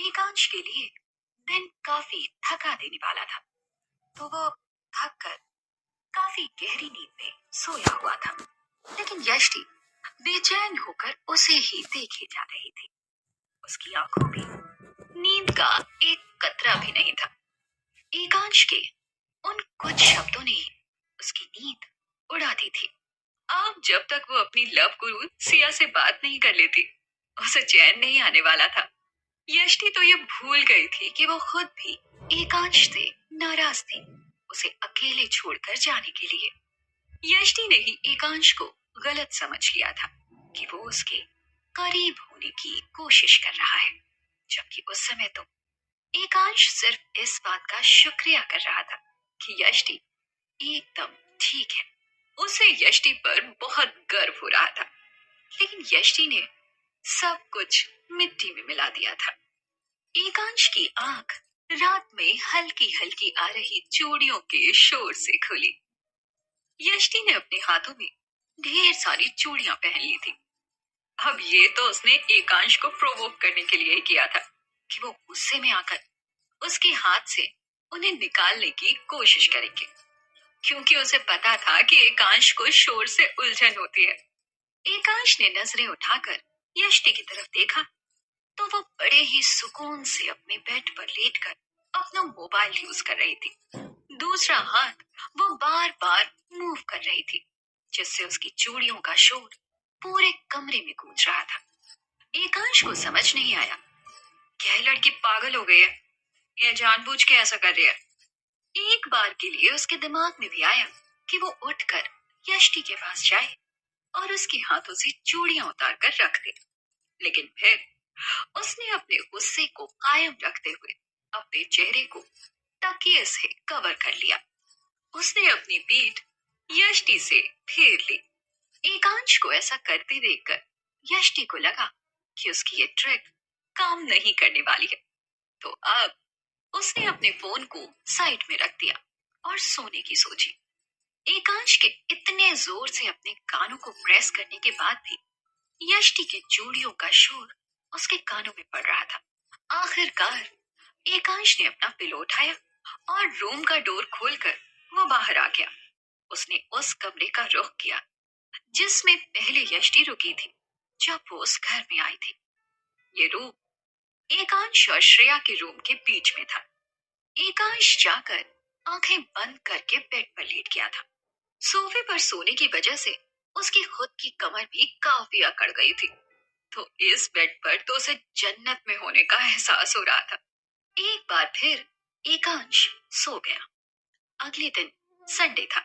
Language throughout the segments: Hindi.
एकांश के लिए दिन काफी थका देने वाला था, तो वो थक कर काफी गहरी नींद में सोया हुआ था। लेकिन यष्टि बेचैन होकर उसे ही देखे जा रही थी। उसकी आंखों में नींद का एक कतरा भी नहीं था। एकांश के उन कुछ शब्दों ने ही उसकी नींद उड़ा दी थी। अब जब तक वो अपनी लव गुरु सिया से बात नहीं कर लेती, उसे चैन नहीं आने वाला था। यष्टि तो ये भूल गई थी कि वो खुद भी एकांश से नाराज थी, उसे अकेले छोड़कर जाने के लिए। यष्टि ने ही एकांश को गलत समझ लिया था कि वो उसके करीब होने की कोशिश कर रहा है, जबकि उस समय तो एकांश सिर्फ इस बात का शुक्रिया कर रहा था कि यष्टि एकदम ठीक है। उसे यष्टि पर बहुत गर्व हो रहा था, लेकिन यष्टि ने सब कुछ मिट्टी में मिला दिया था। एकांश की आंख रात में हल्की हल्की आ रही चूड़ियों के शोर से खुली। यष्टि ने अपने हाथों में ढेर सारी चूड़ियां पहन ली थी। अब ये तो उसने एकांश को प्रोवोक करने के लिए ही किया था कि वो गुस्से में आकर उसके हाथ से उन्हें निकालने की कोशिश करेंगे, क्योंकि उसे पता था कि एकांश को शोर से उलझन होती है। एकांश ने नजरें उठाकर यष्टि की तरफ देखा तो वो बड़े ही सुकून से अपने बेड पर लेटकर अपना मोबाइल यूज कर रही थी। दूसरा हाथ वो बार बार मूव कर रही थी, जिससे उसकी चूड़ियों का शोर पूरे कमरे में गूंज रहा था। एकांश को समझ नहीं आया, क्या ये लड़की पागल हो गई है या जानबूझ के ऐसा कर रही है। एक बार के लिए उसके दिमाग में भी आया कि वो उठकर यष्टि के पास जाए और उसके हाथों से चूड़ियां उतार कर रख दे, लेकिन फिर उसने अपने गुस्से को कायम रखते हुए अपने चेहरे को तकिए से कवर कर लिया। उसने अपनी पीठ यष्टि से फेर ली। एकांश को ऐसा करते देखकर यष्टि को लगा कि उसकी ये ट्रिक काम नहीं करने वाली है, तो अब उसने अपने फोन को साइड में रख दिया और सोने की सोची। एकांश के इतने जोर से अपने कानों को प्रेस करने के बाद भी यष्टि के चूड़ियों का शोर उसके कानों में पड़ रहा था। आखिरकार एकांश ने अपना पिलो उठाया और रूम का डोर खोलकर वो बाहर आ गया। उसने उस कमरे का रुख किया जिसमें पहले यष्टि रुकी थी जब वो उस घर में आई थी। ये रूम एकांश और श्रेया के रूम के बीच में था। एकांश जाकर आंखें बंद करके बेड पर लेट गया था। सोफे पर सोने की वजह से उसकी खुद की कमर भी काफी अकड़ गई थी, तो इस बेड पर तो उसे जन्नत में होने का एहसास हो रहा था। एक बार फिर एकांश सो गया। अगले दिन संडे था,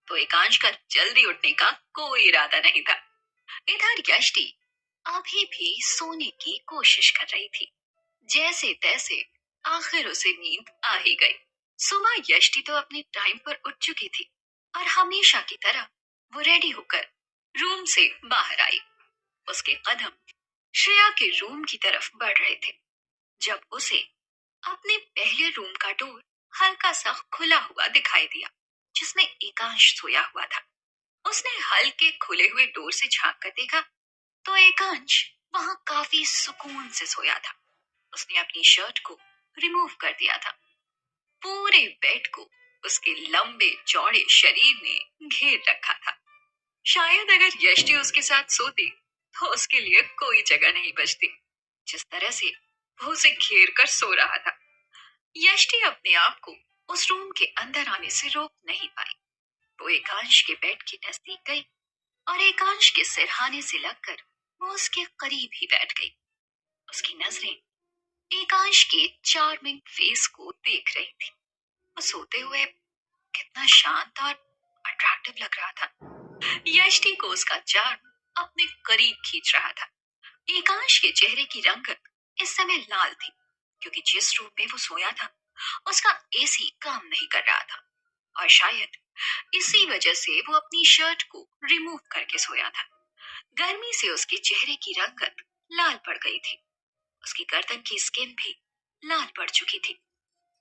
तो एकांश का जल्दी उठने का कोई इरादा नहीं था। इधर यष्टि अभी भी सोने की कोशिश कर रही थी। जैसे तैसे आखिर उसे नींद आ ही गई। सुबह यष्टि तो अपने टाइम पर उठ चुकी थी और हमेशा की तरह वो रेडी होकर रूम से बाहर आई। उसके कदम श्रेया के रूम की तरफ बढ़ रहे थे जब उसे अपने पहले रूम का डोर हल्का सा खुला हुआ दिखाई दिया, जिसमें एकांश सोया हुआ था। उसने हल्के खुले हुए डोर से झांक कर देखा तो एकांश वहां काफी सुकून से सोया था। उसने अपनी शर्ट को रिमूव कर दिया था। पूरे बेड को उसके लंबे चौड़े शरीर ने घेर रखा था। शायद अगर यष्टि उसके साथ सोती तो उसके लिए कोई जगह नहीं बचती, जिस तरह से वो उसे घेर कर सो रहा था। यष्टि अपने आप को उस रूम के अंदर आने से रोक नहीं पाई, तो एकांश के बेड के नजदीक गई और एकांश के सिरहाने से लगकर वो उसके करीब ही बैठ गई। उसकी नजरें एकांश के चार्मिंग फेस को देख रही थी। वो सोते हुए कितना शांत और अट्रैक्टिव लग रहा था। यष्टि को उसका चार्म अपने करीब खींच रहा था। एकांश के चेहरे की रंगत इस समय लाल थी, क्योंकि जिस रूम में वो सोया था उसका एसी काम नहीं कर रहा था और शायद इसी वजह से वो अपनी शर्ट को रिमूव करके सोया था। गर्मी से उसके चेहरे की रंगत लाल पड़ गई थी। उसकी गर्दन की स्किन भी लाल पड़ चुकी थी।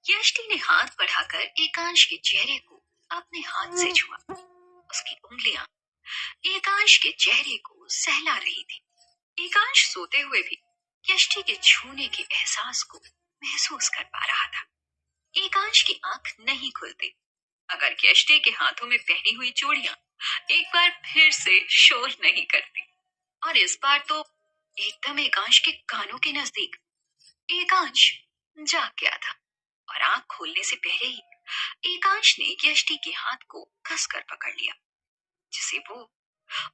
यष्टि ने हाथ बढ़ाकर एकांश के चेहरे को अपने हाथ से छुआ। उसकी उंगलियां एकांश के चेहरे को सहला रही थी। एकांश सोते हुए भी यष्टि के छूने के एहसास को महसूस कर पा रहा था। एकांश की आंख नहीं खुलती अगर यष्टि के हाथों में पहनी हुई चूड़ियां एक बार फिर से शोर नहीं करती। और इस बार तो एकदम एकांश के कानों के नजदीक। एकांश जाग गया था और आंख खोलने से पहले ही एकांश ने यष्टि के हाथ को कसकर पकड़ लिया, जिसे वो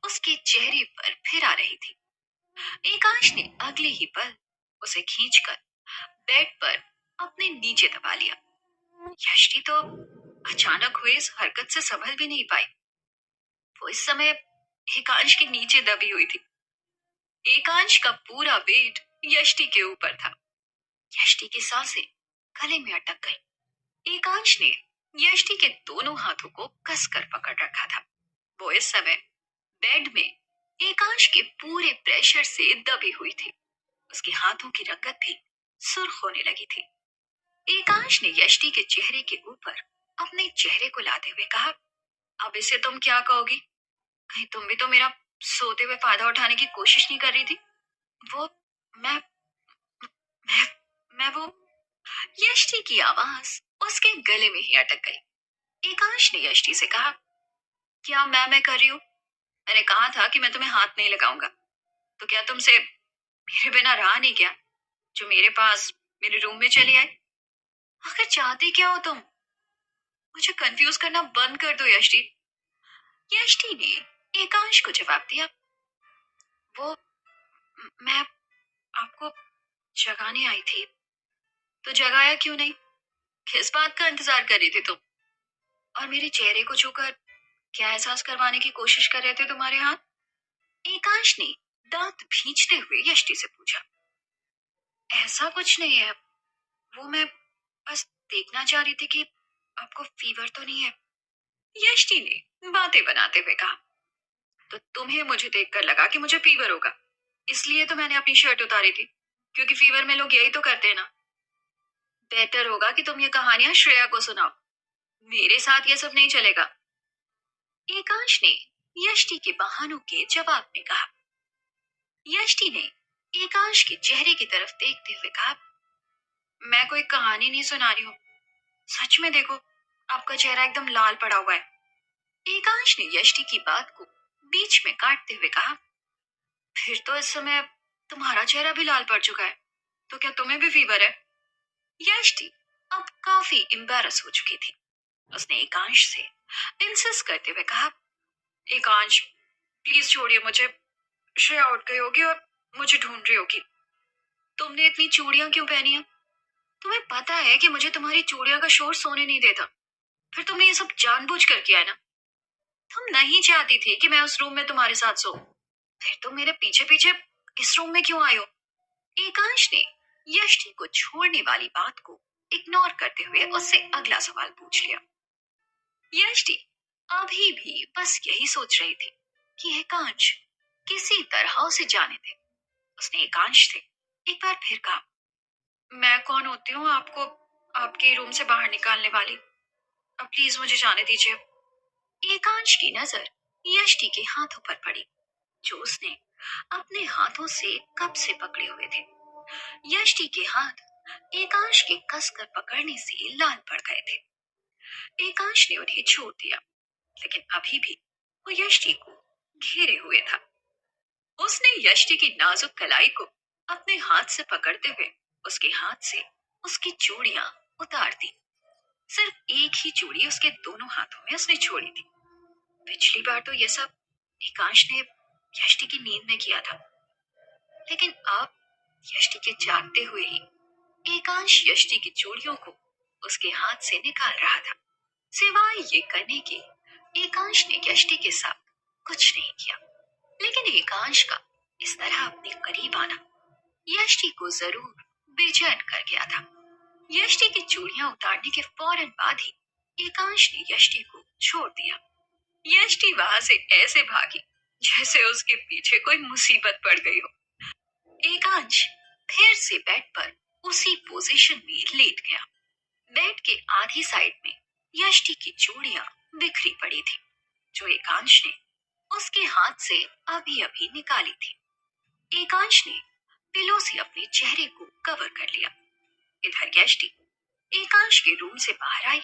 उसके चेहरे पर फिरा रही थी। एकांश ने अगले ही पल उसे खींचकर बेड पर अपने नीचे दबा लिया। यष्टि तो अचानक हुए इस हरकत से संभल भी नहीं पाई। वो इस समय एकांश के नीचे दबी हुई थी। एकांश का पूरा वेट यष्टि के ऊपर था। यष्टि की सांसें गले में अटक गई। एकांश ने यष्टि के दोनों हाथों को कसकर पकड़ रखा था। वो इस समय बेड में एकांश के पूरे प्रेशर से दबी हुई थी। उसके हाथों की रंगत भी सुर्ख होने लगी थी। एकांश ने यष्टि के चेहरे के ऊपर अपने चेहरे को लाते हुए कहा, अब इसे तुम क्या कहोगी? कहीं तुम भी तो मेरा सोते हुए फायदा उठाने की कोशिश नहीं कर रही थी? वो मैं मैं मैं वो यष्टि की आवाज उसके गले में ही अटक गई। एकांश ने यष्टि से कहा, क्या मैं कर रही हूँ? मैंने कहा था कि मैं तुम्हें हाथ नहीं लगाऊंगा। तो क्या तुमसे मेरे बिना रहा नहीं गया जो मेरे पास मेरे रूम में चली आए? आखिर चाहती क्या हो तुम? मुझे कंफ्यूज करना बंद कर दो यष्टि। यष्टि ने एकांश को जवाब दिया, वो मैं आपको जगाने आई थी। तो जगाया क्यों नहीं? किस बात का इंतजार कर रही थी तुम? और मेरे चेहरे को छूकर क्या एहसास करवाने की कोशिश कर रहे थे तुम्हारे हाथ? एकांश ने दांत भींचते हुए यष्टि से पूछा। ऐसा कुछ नहीं है, वो मैं बस देखना चाह रही थी कि आपको फीवर तो नहीं है। यष्टि ने बातें बनाते हुए कहा, तो तुम्हें मुझे देखकर लगा कि मुझे फीवर होगा, इसलिए तो मैंने अपनी शर्ट उतारी थी, क्योंकि फीवर में लोग यही तो करते हैं ना। बेटर होगा कि तुम ये कहानियां श्रेया को सुनाओ, मेरे साथ ये सब नहीं चलेगा। एकांश ने यष्टि के बहानों के जवाब में कहा। यष्टि ने एकांश के चेहरे की तरफ देखते हुए कहा, मैं कोई कहानी नहीं सुना रही हूँ, सच में देखो आपका चेहरा एकदम लाल पड़ा हुआ है। एकांश ने यष्टि की बात को बीच में काटते हुए कहा, फिर तो इस समय तुम्हारा चेहरा भी लाल पड़ चुका है, तो क्या तुम्हें भी फीवर है? यष्टि अब काफी एम्बैरस हो चुकी थी। उसने एकांश से इंसिस्ट करते हुए कहा, एकांश प्लीज छोड़िए मुझे, श्रेया उठ गई होगी और मुझे ढूंढ रही होगी। तुमने इतनी चूड़ियां क्यों पहनी है? तुम्हें पता है कि मुझे तुम्हारी चूड़ियां का शोर सोने नहीं देता। फिर तुमने ये सब जानबूझ कर किया है ना? तुम नहीं चाहती थी कि मैं उस रूम में तुम्हारे साथ सो, फिर तुम मेरे पीछे पीछे इस रूम में क्यों आए हो? एकांश ने यष्टि को छोड़ने वाली बात को इग्नोर करते हुए उससे अगला सवाल पूछ लिया। यष्टि अभी भी बस यही सोच रही थी कि एकांश किसी तरह उसे जाने दे। उसने एकांश से एक बार फिर कहा, मैं कौन होती हूँ आपको आपके रूम से बाहर निकालने वाली? अब प्लीज मुझे जाने दीजिए। एकांश की नजर यष्टि के हाथों पर पड़ी, जो उसने अपने हाथों से कब से पकड़े हुए थे। यष्टि के हाथ एकांश के कसकर पकड़ने से लाल पड़ गए थे। एकांश ने उन्हें छोड़ दिया, लेकिन अभी भी वो यष्टि को घेरे हुए था। उसने यष्टि की नाजुक कलाई को अपने हाथ से पकड़ते हुए उसके हाथ से उसकी चूड़ियां उतार दी। सिर्फ एक ही चूड़ी उसके दोनों हाथों में उसने छोड़ी थी। पिछली बार तो यह सब एकांश ने यष्टि की नींद में किया था, लेकिन अब यष्टि के जागते हुए ही एकांश यष्टि की चूड़ियों को उसके हाथ से निकाल रहा था। सिवाय ये करने के एकांश ने यष्टि के साथ कुछ नहीं किया, लेकिन एकांश का इस तरह अपने करीब आना यष्टि को जरूर बेचैन कर गया था। यष्टि की चूड़ियां उतारने के फौरन बाद ही एकांश ने यष्टि को छोड़ दिया। यष्टि वहां से ऐसे भागी जैसे उसके पीछे कोई मुसीबत पड़ गई हो। एकांश फिर से बेड पर उसी पोजीशन में लेट गया। बेड के आधी साइड में यष्टि की चूड़ियां बिखरी पड़ी थी, जो एकांश ने उसके हाथ से अभी अभी निकाली थी। एकांश ने पिलो से अपने चेहरे को कवर कर लिया। इधर यष्टि एकांश के रूम से बाहर आई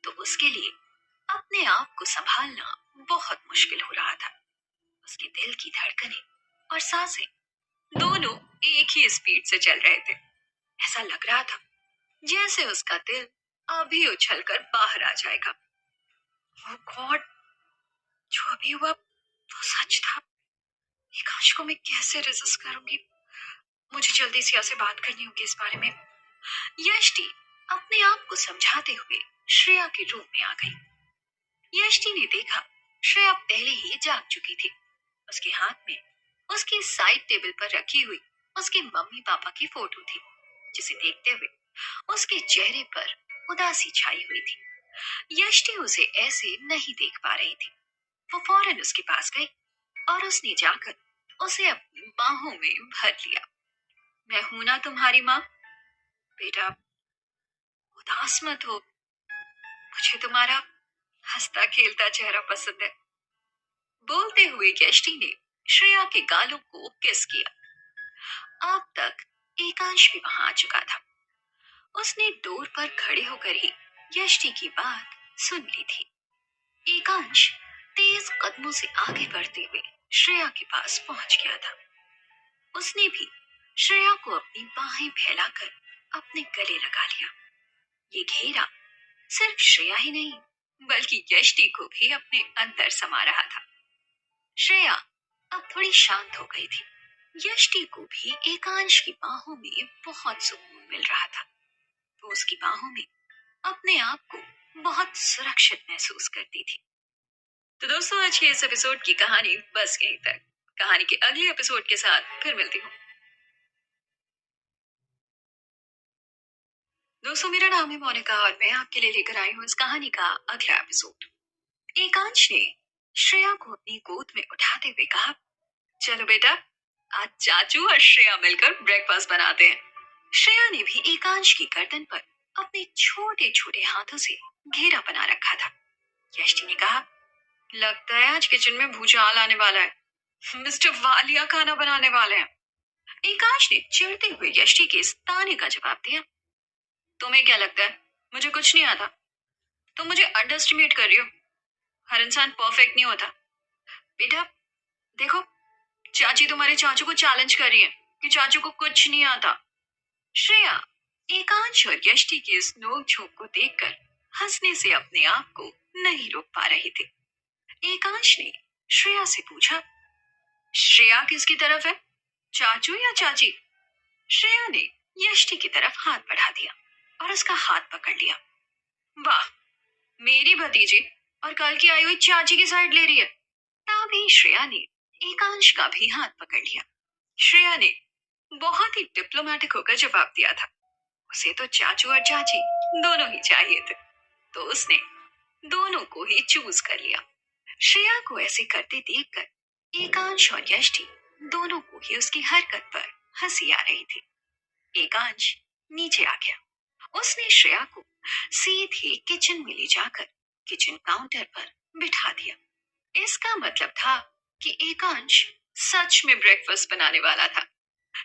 तो उसके लिए अपने आप को संभालना बहुत मुश्किल हो रहा था। उसके दिल की धड़कनें और सांसें दोनों एक ही स्पीड से चल रहे थे। ऐसा लग रहा था जैसे उसका दिल अभी उछलकर बाहर आ जाएगा। Oh God, जो अभी हुआ वो सच था। एकांश को मैं कैसे रेजिस्ट करूंगी? मुझे जल्दी से से बात करनी होगी इस बारे में। यष्टि अपने आप को समझाते हुए श्रेया के रूम में आ गई। यष्टि ने देखा श्रेया पहले ही जाग चुकी थी। उसके हाथ में उसके साइड टेबल पर रखी हुई उसके मम्मी पापा की फोटो थी, जिसे देखते हुए उसके चेहरे पर उदासी छाई हुई थी। यष्टि उसे ऐसे नहीं देख पा रही थी। वो फौरन उसके पास गई और उसने जाकर उसे अपनी बाहों में भर लिया। मैं हूं ना तुम्हारी माँ। बेटा उदास मत हो, मुझे तुम्हारा हंसता खेलता चेहरा पसंद है। बोलते हुए यष्टि ने श्रेया के गालों को किस किया। अब तक एकांश भी वहां आ चुका था। उसने डोर पर खड़े होकर ही यष्टि की बात सुन ली थी। एकांश तेज कदमों से आगे बढ़ते हुए श्रेया के पास पहुंच गया था। उसने भी श्रेया को अपनी बाहें फैलाकर अपने गले लगा लिया। ये घेरा सिर्फ श्रेया ही नहीं बल्कि यष्टि को भी अपने अंदर समा रहा था। श्रेया अब थोड़ी शांत हो गई थी। यष्टि को भी एकांश की बाहों में बहुत सुकून मिल रहा था। वो उसकी बाहों में अपने आप को बहुत सुरक्षित महसूस करती थी। तो दोस्तों आज के इस एपिसोड की कहानी बस यहीं तक। कहानी के अगले एपिसोड के साथ फिर मिलती हूँ। दोस्तों मेरा नाम है मोनिका और मैं आपके लिए लेकर आई हूँ इस कहानी का अगला एपिसोड। एकांश ने श्रेया को अपनी गोद में उठाते हुए कहा, चलो बेटा आज चाचू और श्रेया मिलकर ब्रेकफास्ट बनाते हैं। श्रेया ने भी एकांश की गर्दन पर अपने छोटे छोटे हाथों से घेरा बना रखा था। यष्टि ने कहा, लगता है आज किचन में भूचाल आने वाला है। मिस्टर वालिया खाना बनाने वाले हैं। एकांश ने चिढ़ते हुए यष्टि के इस ताने का जवाब दिया। तुम्हें क्या लगता है मुझे कुछ नहीं आता? तुम मुझे अंडर एस्टिमेट कर रही हो। हर इंसान परफेक्ट नहीं होता। बेटा देखो, चाची तुम्हारे चाचू को चैलेंज कर रही है कि चाचू को कुछ नहीं आता। श्रेया एकांश और यष्टि की इस नोक झोंक को देखकर हंसने से अपने आप को नहीं रोक पा रही थी। एकांश ने श्रेया से पूछा, श्रेया किसकी तरफ है, चाचू या चाची? श्रेया ने यष्टि की तरफ हाथ बढ़ा दिया और उसका हाथ पकड़ लिया। वाह, मेरी भतीजी और कल की आई हुई चाची की साइड ले रही है। तभी श्रेया ने एकांश का भी हाथ पकड़ लिया। श्रेया ने बहुत ही डिप्लोमेटिक होकर जवाब दिया था। उसे तो चाचू और चाची दोनों ही चाहिए थे, तो उसने दोनों को ही चूज कर लिया। श्रेया को ऐसे करते देखकर एकांश और यष्टि दोनों को ही उसकी हरकत पर हंसी आ रही थी। एकांश नीचे आ गया। उसने श्रेया को सीधे किचन में ले जाकर किचन काउंटर पर बिठा दिया। इसका मतलब था कि एकांश सच में ब्रेकफास्ट बनाने वाला था।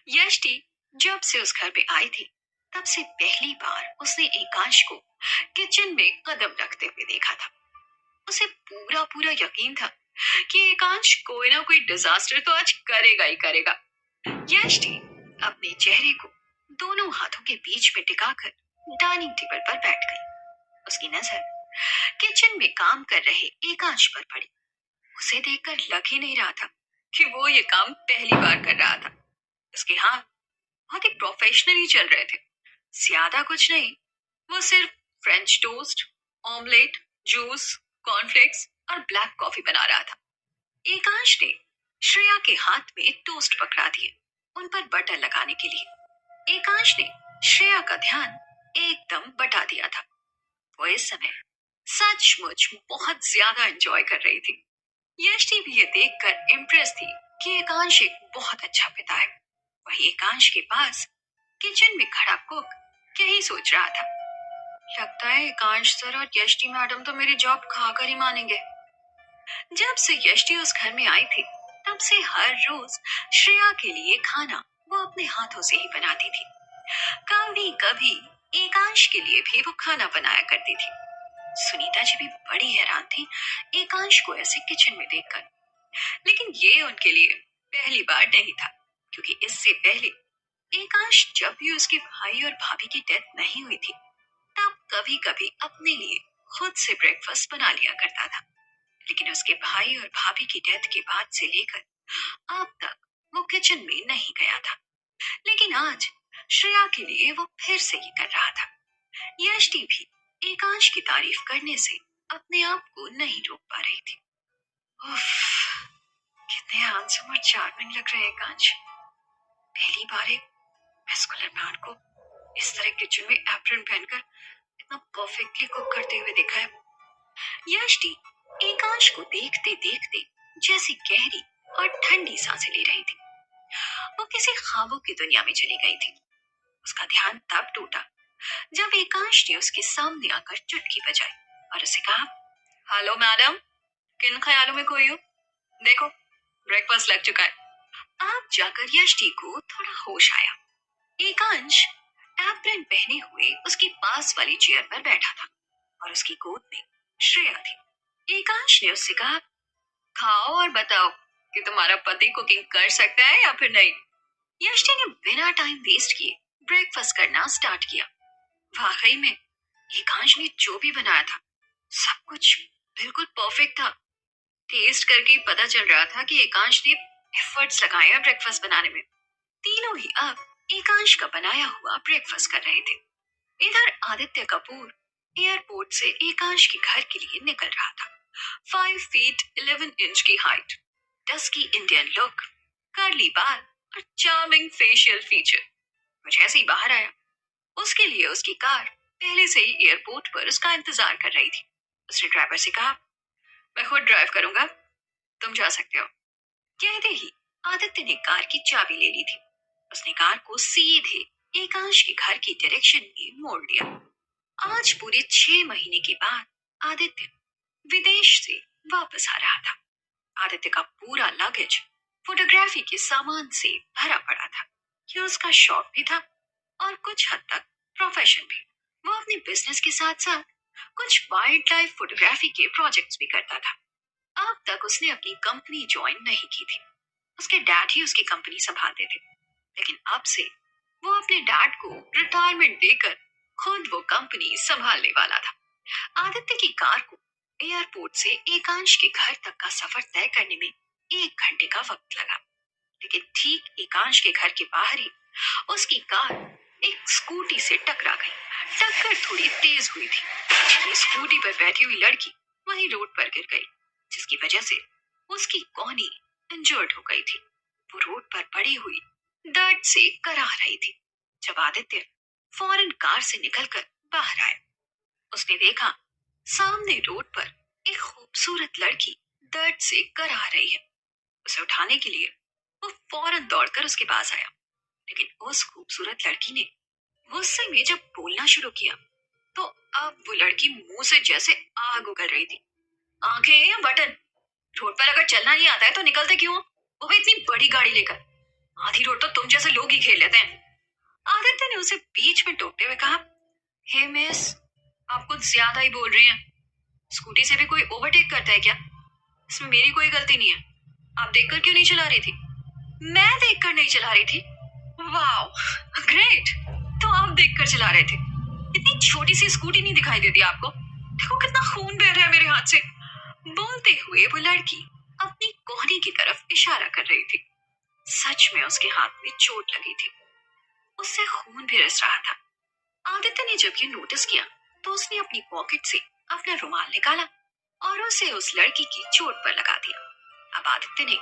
यष्टि जब से उस घर पे आई थी तब से पहली बार उसने एकांश को किचन में कदम रखते हुए देखा था। उसे पूरा पूरा यकीन था कि एकांश कोई ना कोई डिजास्टर तो आज करेगा ही करेगा। यष्टि अपने चेहरे को दोनों हाथों के बीच में टिकाकर डाइनिंग टेबल पर बैठ गई। उसकी नजर किचन में काम कर रहे एकांश पर पड़ी। उसे देखकर लग ही नहीं रहा था कि वो ये काम पहली बार कर रहा था। उसके हाथ बहुत ही प्रोफेशनली चल रहे थे। ज्यादा कुछ नहीं, वो सिर्फ French toast, omelette, juice, cornflakes और ब्लैक कॉफी बना रहा था। एकांश ने श्रेया के हाथ में टोस्ट पकड़ा दिए उन पर बटर लगाने के लिए। एकांश ने श्रेया का ध्यान एकदम बटा दिया था। वो इस समय सचमुच बहुत ज्यादा एंजॉय कर रही थी। यष्टि भी ये देखकर इम्प्रेस थी कि एकांश एक बहुत अच्छा पिता है। वही एकांश के पास किचन में खड़ा कुक यही सोच रहा था। लगता है एकांश सर और यष्टि मैडम तो मेरी जॉब खाकर ही मानेंगे। जब से यष्टि उस घर में आई थी तब से हर रोज श्रेया के लिए खाना वो अपने हाथों से ही बनाती थी। कभी कभी एकांश के लिए भी वो खाना बनाया करती थी। सुनीता जी भी बड़ी हैरान थी एकांश को ऐसे किचन में देखकर। लेकिन ये उनके लिए पहली बार नहीं था, क्योंकि इससे पहले एकांश जब भी उसके भाई और भाभी की डेथ नहीं हुई थी, तब कभी कभी अपने लिए खुद से ब्रेकफास्ट बना लिया करता था। लेकिन उसके भाई और भाभी की डेथ के बाद से लेकर अब तक वो किचन में नहीं गया था। लेकिन आज श्रेया के लिए वो फिर से ये कर रहा था। यष्टि भी एकांश की तारीफ करने से अपने आप को नहीं रोक पा रही थी। उफ, कितने हैंडसम और चार्मिंग लग रहे हैं एकांश। पहली बार एक मैस्कुलिन मैन को इस तरह किचन में एप्रन पहनकर इतना परफेक्टली कुक करते हुए देखा है। यष्टि एकांश को देखते देखते जैसी गहरी और ठंडी सांसें ले रही थी। वो किसी ख्वाबों की दुनिया में चली गई थी। उसका ध्यान तब टूटा जब एकांश ने उसके सामने आकर चुटकी बजाई और उसे कहा, हेलो मैडम, किन ख्यालों में खोई हो? देखो, ब्रेकफास्ट लग चुका है। अब जाकर यष्टि को थोड़ा होश आया। एकांश एप्रन पहने हुए उसके पास वाली चेयर पर बैठा था और उसकी गोद में श्रेया थी। एकांश ने उससे कहा, खाओ और बताओ कि तुम्हारा पति कुकिंग कर सकता है या फिर नहीं। यष्टि ने बिना टाइम वेस्ट किए ब्रेकफास्ट करना स्टार्ट किया। वाकई में एकांश ने जो भी बनाया था सब कुछ बिल्कुल परफेक्ट था। टेस्ट करके ही पता चल रहा था कि एकांश ने एफर्ट्स लगाए हैं ब्रेकफास्ट बनाने में। तीनों ही अब एकांश का बनाया हुआ ब्रेकफास्ट कर रहे थे। इधर आदित्य कपूर एयरपोर्ट से एकांश के घर के लिए निकल रहा था। 5 फीट 11 इंच की height, dusky Indian look, curly बाल और चार्मिंग फेशियल फीचर। वो जैसे ही बाहर आया, उसके लिए उसकी कार पहले से ही एयरपोर्ट पर उसका इंतजार कर रही थी। उसने ड्राइवर से कहा, मैं खुद ड्राइव करूंगा, तुम जा सकते हो। कहते ही आदित्य ने कार की चाबी ले ली थी। उसने कार को सीधे एकांश के घर की डायरेक्शन में मोड़ लिया। आज पूरे 6 महीने के बाद आदित्य विदेश से वापस आ रहा था। आदित्य का पूरा लगेज फोटोग्राफी के सामान से भरा पड़ा था। ये उसका शौक भी था और कुछ हद तक प्रोफेशन भी। वो अपने बिजनेस के साथ साथ कुछ वाइल्ड लाइफ फोटोग्राफी के प्रोजेक्ट्स भी करता था। अब तक उसने अपनी कंपनी ज्वाइन नहीं की थी। उसके डैड ही उसकी कंपनी संभालते थे। लेकिन अब से वो अपने डैड को रिटायरमेंट देकर खुद वो कंपनी संभालने वाला था। आदित्य की कार को एयरपोर्ट से एकांश के घर तक का सफर तय करने में 1 घंटे का वक्त लगा। लेकिन ठीक एकांश के घर के बाहर ही उसकी कार एक स्कूटी से टकरा गई। टक्कर थोड़ी तेज हुई थी। ये स्कूटी पर बैठी हुई लड़की वहीं रोड पर गिर गई, जिसकी वजह से उसकी कोहनी इंजर्ड हो गई थी। वो रोड पर पड़ी हुई दर्द से कराह रही थी। जब आदित्य फौरन कार से निकलकर बाहर आया, उसने देखा सामने रोड पर एक खूबसूरत लड़की दर्द से कराह रही है। उसे उठाने के लिए वो फौरन दौड़कर उसके पास आया। लेकिन उस खूबसूरत लड़की ने गुस्से में जब बोलना शुरू किया, तो अब वो लड़की मुंह से जैसे आग उगल रही थी। आंखें या बटन, रोड पर अगर चलना नहीं आता है तो निकलते क्यों? वो भी इतनी बड़ी गाड़ी लेकर। आधी रोड तो तुम जैसे लोग ही खेल लेते हैं। आदित्य ने उसे बीच में टोकते हुए कहा, हे मिस, आप कुछ ज्यादा ही बोल रही हैं। स्कूटी से भी कोई ओवरटेक करता है क्या? इसमें मेरी कोई गलती नहीं है। आप देखकर क्यों नहीं चला रही थी? मैं देखकर नहीं चला रही थी? Wow, great. तो आप देखकर चला रहे थे। इतनी छोटी सी स्कूटी नहीं दिखाई देती आपको? देखो कितना खून बह रहा है मेरे हाथ से। बोलते हुए वो लड़की अपनी कोहनी की तरफ इशारा कर रही थी। सच में उसके हाथ में चोट लगी थी। उससे खून भी रिस रहा था। आदित्य ने जब ये नोटिस किया, तो उसने अपनी पॉकेट से अपना रुमाल निकाला और उसे उस लड़की की चोट पर लगा दिया। अब आदित्य ने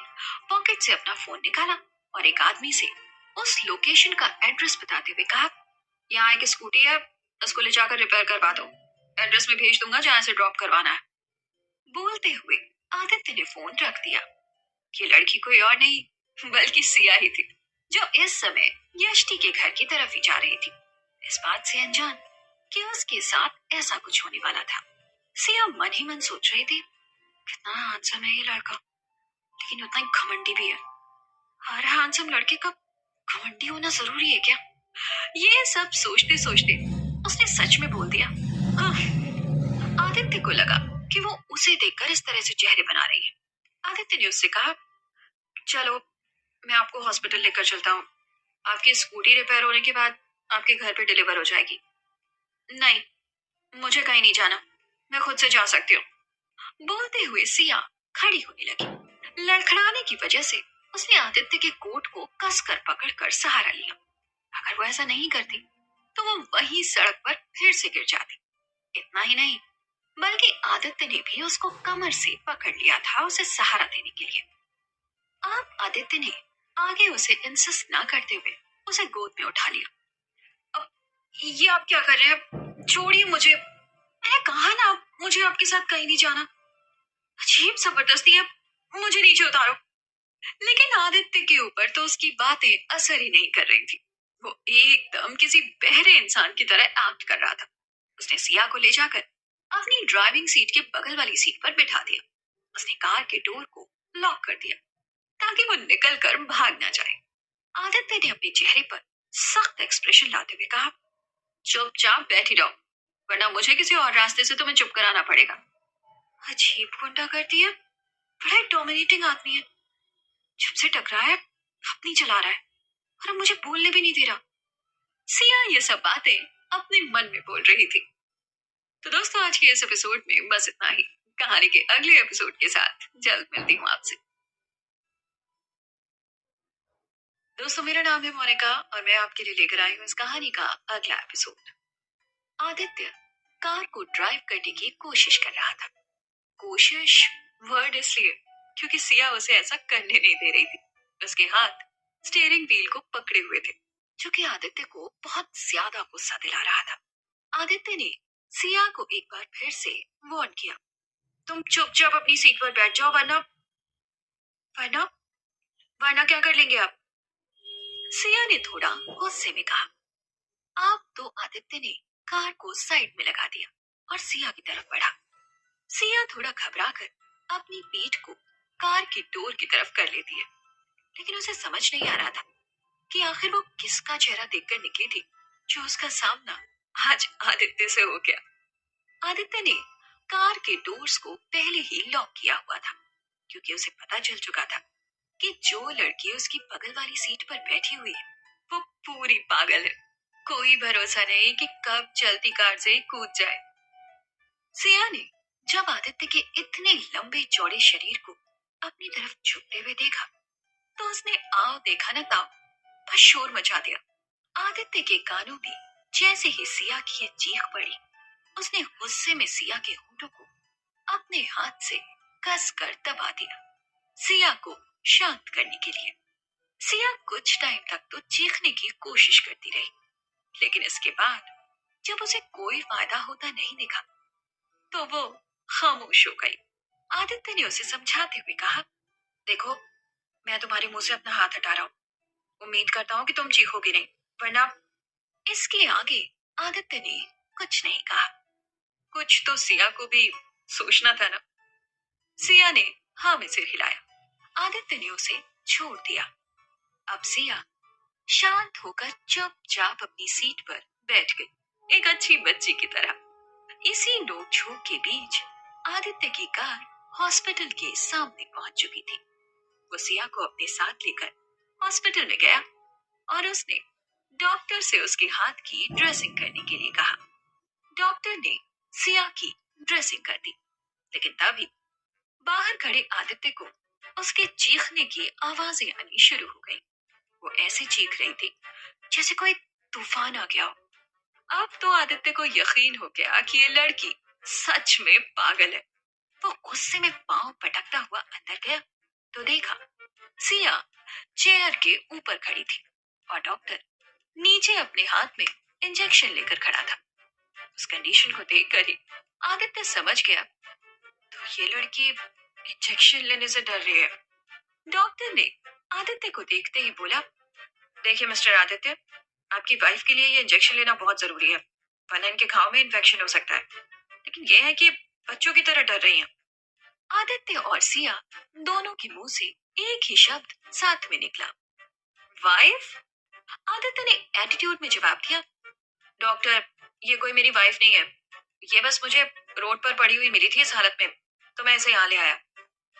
पॉकेट से अपना फोन निकाला और एक आदमी से उस लोकेशन का एड्रेस बताते हुए कहा, यहाँ एक स्कूटी है, उसको ले जाकर रिपेयर करवा दो। एड्रेस में भेज दूंगा जहाँ से ड्रॉप करवाना है। बोलते हुए आदित्य ने फोन रख दिया। ये लड़की कोई और नहीं बल्कि सिया ही थी, जो इस समय यष्टि के घर की तरफ ही जा रही थी, इस बात से अनजान कि उसके साथ ऐसा कुछ होने वाला था। सिया मन ही मन सोच रही थी, कितना हैंडसम है ये लड़का, लेकिन उतना ही घमंडी भी है। हर हैंडसम लड़के का घमंडी होना जरूरी है क्या? ये सब सोचते सोचते उसने सच में बोल दिया। आह, आदित्य को लगा कि वो उसे देखकर इस तरह से चेहरे बना रही है। आदित्य ने उससे कहा, चलो मैं आपको हॉस्पिटल लेकर चलता हूँ। आपकी स्कूटी रिपेयर होने के बाद आपके घर पे डिलीवर हो जाएगी। नहीं, मुझे कहीं नहीं जाना, मैं खुद से जा सकती हूँ। बोलते हुए सिया खड़ी होने लगी। लड़खड़ाने की वजह से उसने आदित्य के कोट को कसकर पकड़कर सहारा लिया। अगर वो ऐसा नहीं करती तो वो वही सड़क पर फिर से गिर जाती। इतना ही नहीं, बल्कि आदित्य ने भी उसको कमर से पकड़ लिया था उसे सहारा देने के लिए। अब आदित्य ने आगे उसे इंसिस्ट ना करते हुए उसे गोद में उठा लिया। अब ये आप क्या कर रहे हैं? छोड़िए मुझे, मैंने कहा ना मुझे आपके साथ कहीं नहीं जाना। अजीब जबरदस्ती है, मुझे नीचे उतारो। लेकिन आदित्य के ऊपर तो उसकी बातें असर ही नहीं कर रही थी। वो एकदम किसी बहरे इंसान की तरह एक्ट कर रहा था। उसने सिया को ले जाकर अपनी ड्राइविंग सीट के बगल वाली सीट पर बिठा दिया। उसने कार के डोर को लॉक कर दिया ताकि वो निकल कर भाग ना जाए। आदित्य ने अपने चेहरे पर सख्त एक्सप्रेशन लाते हुए कहा, चुपचाप बैठी रहो, वरना मुझे किसी और रास्ते से तुम्हें चुप कराना पड़ेगा। अजीब गुंडा करती है, बड़ा डोमिनेटिंग आदमी है। जब से टकराया है अपनी चला रहा है और अब मुझे बोलने भी नहीं दे रहा। सिया ये सब बातें अपने मन में बोल रही थी। तो दोस्तों आज के इस एपिसोड में बस इतना ही। कहानी के अगले एपिसोड के साथ जल्द मिलती हूँ आपसे। दोस्तों मेरा नाम है मोनिका और मैं आपके लिए लेकर आई हूँ इस कहानी का अगला एपिसोड। आदित्य कार को ड्राइव करने की कोशिश कर रहा था। कोशिश वर्ड इसलिए क्योंकि सिया उसे ऐसा करने नहीं दे रही थी। उसके हाथ स्टीयरिंग व्हील को पकड़े हुए थे, जो कि आदित्य को बहुत ज्यादा गुस्सा दिला रहा था। आदित्य ने सिया को एक बार फिर से वार्न किया, तुम चुपचाप अपनी सीट पर बैठ जाओ, वरना वरना वरना क्या कर लेंगे आप? सिया ने थोड़ा गुस्से में कहा। अब तो आदित्य ने कार को साइड में लगा दिया और सिया की तरफ बढ़ा। सिया थोड़ा घबरा कर अपनी पीठ को कार की डोर की तरफ कर लेती है, लेकिन उसे समझ नहीं आ रहा था कि आखिर वो किसका चेहरा देखकर निकली थी जो उसका सामना आज आदित्य से हो गया। आदित्य ने कार के डोर्स को पहले ही लॉक किया हुआ था, क्योंकि उसे पता चल चुका था कि जो लड़की उसकी बगल वाली सीट पर बैठी हुई है वो पूरी पागल है। कोई भरोसा नहीं कि कब चलती कार से ही कूद जाए। सिया ने जब आदित्य के इतने लंबे चौड़े शरीर को अपनी तरफ झुकते हुए देखा तो उसने आओ देखा न ताओ बस शोर मचा दिया। आदित्य के कानों में जैसे ही सिया की ये चीख पड़ी, उसने गुस्से में सिया के होंठों को अपने हाथ से कस कर दबा दिया, सिया को शांत करने के लिए। सिया कुछ टाइम तक तो चीखने की कोशिश करती रही, लेकिन इसके बाद जब उसे कोई फायदा होता नहीं दिखा तो वो खामोश हो गई। आदित्य ने उसे समझाते हुए कहा, देखो मैं तुम्हारे मुंह से अपना हाथ हटा रहा हूँ, उम्मीद करता हूँ कि तुम चीखोगी नहीं, वरना। इसके आगे आदित्य ने कुछ नहीं कहा। कुछ तो सिया को भी सोचना था ना। सिया ने हाँ में सिर हिलाया। आदित्य ने उसे छोड़ दिया। अब सिया शांत होकर चुपचाप अपनी सीट पर बैठ गई, एक अच्छी बच्ची की तरह। इसी नोक-झोंक के बीच आदित्य की कार हॉस्पिटल के सामने पहुंच चुकी थी। वो सिया को अपने साथ लेकर हॉस्पिटल में गया और उसने डॉक्टर से उसके हाथ की ड्रेसिंग करने के लिए कहा। डॉक्टर ने सिया की ड्रेसिंग कर दी, लेकिन तभी बाहर खड़े आदित्य को उसके चीखने की आवाजें आनी शुरू हो गई। वो ऐसे चीख रही थी जैसे कोई तूफान आ गया हो। अब तो आदित्य को यकीन हो गया कि ये लड़की सच में पागल है। वो गुस्से में पांव पटकता हुआ अंदर गया तो देखा सिया चेयर के ऊपर खड़ी थी और डॉक्टर नीचे अपने हाथ में इंजेक्शन लेकर खड़ा था। उस कंडीशन को देखकर ही आदित्य समझ गया तो ये लड़की इंजेक्शन लेने से डर रही है। डॉक्टर ने आदित्य को देखते ही बोला, देखिए मिस्टर आदित्य, आपकी वाइफ के लिए ये इंजेक्शन लेना बहुत जरूरी है, वरना इनके घाव में इन्फेक्शन हो सकता है। लेकिन ये है कि बच्चों की तरह डर रही हैं। आदित्य और सिया दोनों के मुंह से एक ही शब्द साथ में निकला, वाइफ। आदित्य ने एटीट्यूड में जवाब दिया, डॉक्टर, ये कोई मेरी वाइफ नहीं है। ये बस मुझे रोड पर पड़ी हुई मिली थी इस हालत में, तो मैं इसे यहाँ ले आया।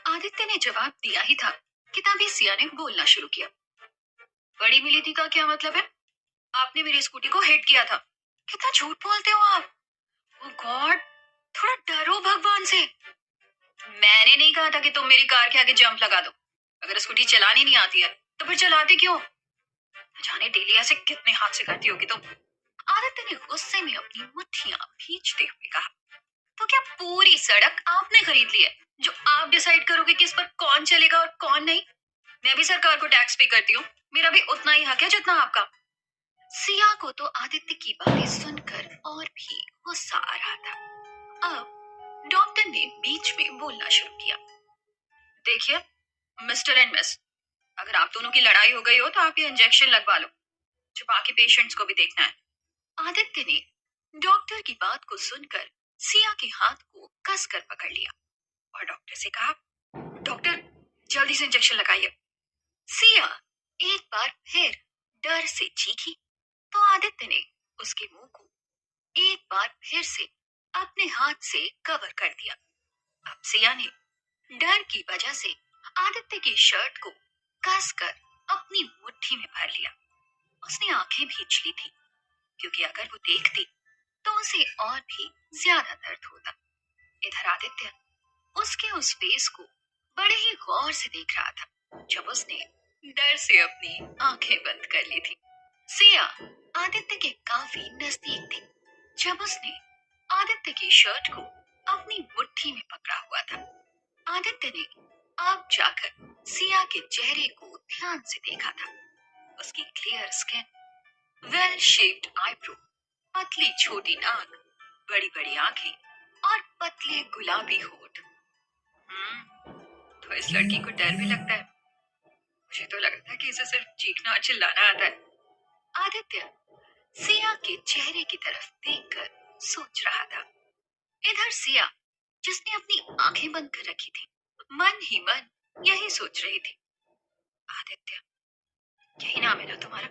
आदित्य ने जवाब दिया ही था कि तभी सिया ने बोलना शुरू किया, बड़ी मिली थी का क्या मतलब है? आपने मेरी स्कूटी को हिट किया था। कितना झूठ बोलते हो आप। ओ गॉड, थोड़ा डरो भगवान से। मैंने नहीं कहा था कि तुम मेरी कार के आगे जंप लगा दो। अगर स्कूटी चलानी नहीं आती है तो फिर चलाते क्यों? न जाने डेली ऐसे कितने हादसे करती होगी तुम। आदित्य ने गुस्से में अपनी मुट्ठियां भींचते हुए कहा, तो क्या पूरी सड़क आपने खरीद ली है जो आप डिसाइड करोगे कि इस पर कौन चलेगा और कौन नहीं? मैं भी सरकार को टैक्स पे करती हूँ, मेरा भी उतना ही हक है जितना आपका। सिया को तो आदित्य की बातें सुनकर और भी गुस्सा आ रहा था। अब डॉक्टर ने बीच में बोलना शुरू किया, देखिए मिस्टर एंड मिस, अगर आप दोनों की लड़ाई हो गई हो तो आप ये इंजेक्शन लगवा लो, जो बाकी पेशेंट्स को भी देखना है। आदित्य ने डॉक्टर की बात को सुनकर सिया के हाथ को कसकर पकड़ लिया और डॉक्टर से कहा, डॉक्टर जल्दी से इंजेक्शन लगाइए। सिया एक बार फिर डर से चीखी तो आदित्य ने उसके मुंह को एक बार फिर से अपने हाथ से कवर कर दिया। अब सिया ने डर की वजह से आदित्य की शर्ट को कसकर अपनी मुट्ठी में भर लिया। उसने आंखें भींच ली थी क्योंकि अगर वो देखती तो उसे और भी ज्यादा दर्द होता। इधर आदित्य उसके उस फेस को बड़े ही गौर से देख रहा था जब उसने डर से अपनी आंखें बंद कर ली थी। सिया आदित्य के काफी नजदीक थी जब उसने आदित्य की शर्ट को अपनी मुट्ठी में पकड़ा हुआ था। आदित्य ने अब जाकर सिया के चेहरे को ध्यान से देखा था। उसकी clear skin, well shaped eyebrow, पतली छोटी नाक, बड़ी बड़ी आंखें और पतले गुलाबी होठ। तो इस लड़की को डर भी लगता है। मुझे तो लगता है कि इसे सिर्फ चीखना और चिल्लाना आता है। आदित्य सिया के चेहरे की तरफ देखकर सोच रहा था। इधर सिया, जिसने अपनी आंखें बंद कर रखी थी, मन ही मन यही सोच रही थी, आदित्य, यही नाम है ना तुम्हारा?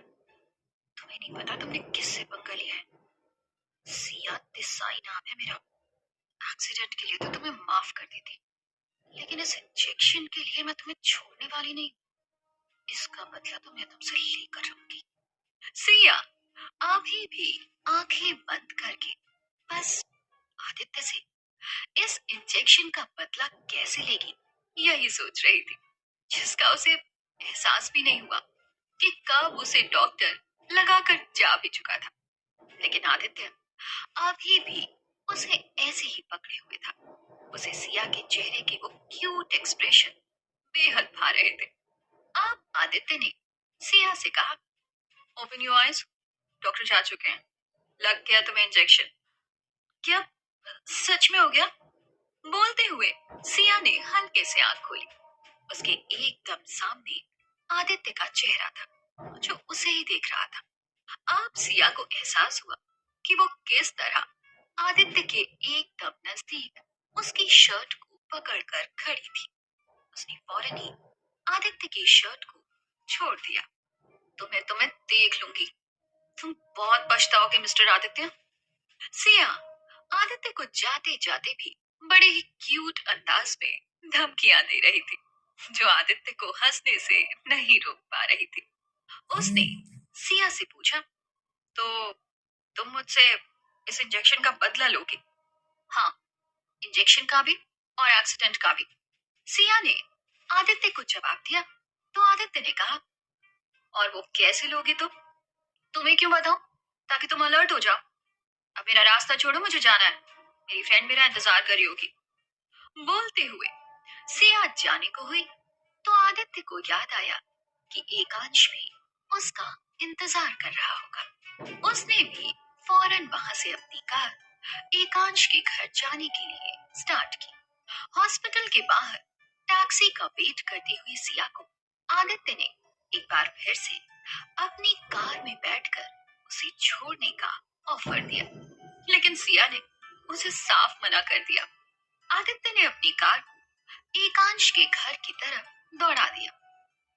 तुम्हें नहीं पता तुमने किससे पंगा लिया है? सिया देसाई नाम है मेरा। एक्सीडेंट के लिए तो तुम्हें माफ कर देती, लेकिन इस इंजेक्शन के लिए मैं तुम्हें छोड़ने वाली नहीं। इसका बदला तो मैं तुमसे लेकर रहूंगी। सिया अभी भी आंखें बंद करके बस आदित्य से इस इंजेक्शन का बदला कैसे लेगी यही सोच रही थी, जिसका उसे एहसास भी नहीं हुआ कि कब उसे डॉक्टर लगाकर जा भी चुका था। लेकिन आदित्य अभी भी उसे ऐसे ही पकड़े हुए था। उसे सिया के चेहरे के वो क्यूट एक्सप्रेशन बेहद भा रहे थे। अब आदित्य ने सिया से कहा, ओपन योर आईज, डॉक्टर जा चुके हैं, लग गया तुम्हें इंजेक्शन। क्या सच में हो गया? बोलते हुए सिया ने हल्के से आंख खोली। उसके एकदम सामने आदित्य का चेहरा था जो उसे ही देख रहा था। अब सिया को एहसास हुआ कि वो किस तरह आदित्य के एकदम नजदीक उसकी शर्ट को पकड़कर खड़ी थी। उसने फौरन ही आदित्य की शर्ट को छोड़ दिया। तुम्हें तुम्हें देख लूंगी, तुम बहुत पछताओगे मिस्टर आदित्य। सिया आदित्य को जाते जाते भी बड़े ही क्यूट अंदाज में धमकियां दे रही थी, जो आदित्य को हंसने से नहीं रोक पा रही थी। उसने सिया से पूछा, तो तुम मुझसे इस इंजेक्शन का बदला लोगे? हाँ, इंजेक्शन का भी और एक्सीडेंट का भी। सिया ने आदित्य को जवाब दिया तो आदित्य ने कहा, और वो कैसे लोगे तुम? तुम्हें क्यों बताऊं? ताकि तुम अलर्ट हो जाओ। अब मेरा रास्ता छोड़ो, मुझे जाना है। मेरी फ्रेंड मेरा इंतजार कर रही होगी। बोलते हुए सिया जाने को हुई तो आदित्य को याद आया कि एकांश भी उसका इंतजार कर रहा होगा। उसने भी फौरन वहां से अपनी कार एकांश के घर जाने के लिए स्टार्ट की। हॉस्पिटल के बाहर टैक्सी का वेट करती हुई सिया को आदित्य ने एक बार फिर से अपनी कार में बैठकर उसे छोड़ने का ऑफर दिया, लेकिन सिया ने उसे साफ मना कर दिया। आदित्य ने अपनी कार को एकांश के घर की तरफ दौड़ा दिया।